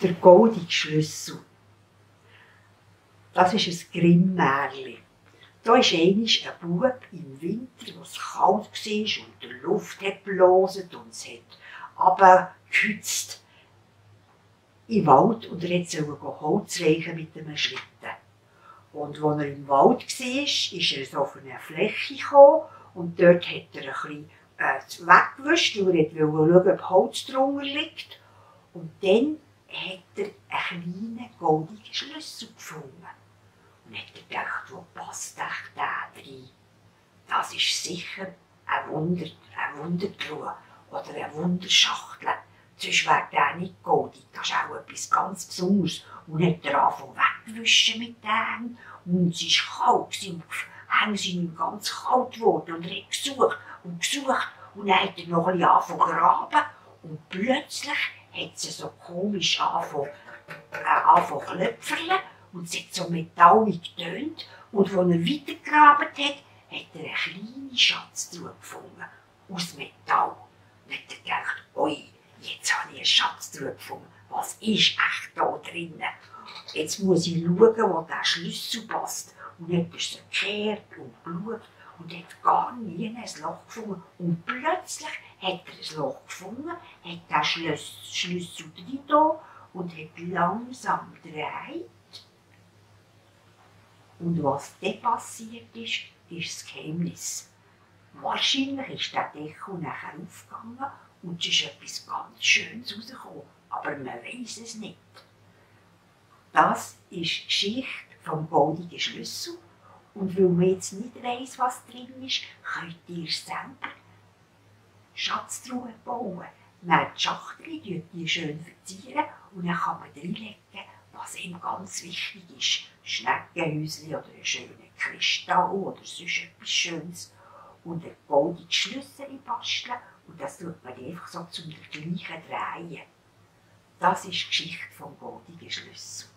Der goldige Schlüssel. Das ist ein Grimm-Märchen. Da ist einmal ein Bub im Winter, wo es kalt war und die Luft hat geblasen und es hat runtergehützt im Wald und er sollte Holz reichen mit einem Schlitten. Und als er im Wald war, ist er so auf eine Fläche gekommen und dort hat er ein bisschen weggewischt, weil er schauen, ob Holz drunter liegt. Und dann hat er einen kleinen goldenen Schlüssel gefunden. Und hat er gedacht, wo passt der rein? Das ist sicher eine Wundertruhe oder eine Wunderschachtel. Sonst wäre der nicht goldig. Das ist auch etwas ganz Besonderes. Und hat er angefangen wegzuwischen mit dem. Und es war kalt. Und die Hände sind ihm ganz kalt geworden. Und er hat gesucht und gesucht. Und dann hat er noch ein bisschen angefangen zu graben. Und plötzlich hat es so komisch angefangen zu klöpferlen. Und es hat so metallig getönt. Und als er weitergegraben hat, hat er eine kleine Schatztruhe gefunden. Aus Metall. Und hat er gedacht, ui, jetzt habe ich eine Schatztruhe gefunden. Was ist echt da drinnen? Jetzt muss ich schauen, wo der Schlüssel passt. Und dann ist er gekehrt und geschaut und hat gar nie ein Loch gefunden. Und plötzlich hat er ein Loch gefunden, hat den Schlüssel drin und hat langsam gedreht. Und was dann passiert ist das Geheimnis. Wahrscheinlich ist der Deckel nachher aufgegangen und es ist etwas ganz Schönes rausgekommen, aber man weiss es nicht. Das ist die Geschichte vom goldenen Schlüssel. Und weil man jetzt nicht weiss, was drin ist, könnt ihr selber Schatztruhen bauen. Dann die Schachtel, die schön verzieren und dann kann man reinlegen, was ihm ganz wichtig ist. Schneckenhäuschen oder einen schönen Kristall oder sonst etwas Schönes. Und einen goldenen Schlüssel basteln und das tut man einfach so zum gleichen drehen. Das ist die Geschichte vom goldenen Schlüssel.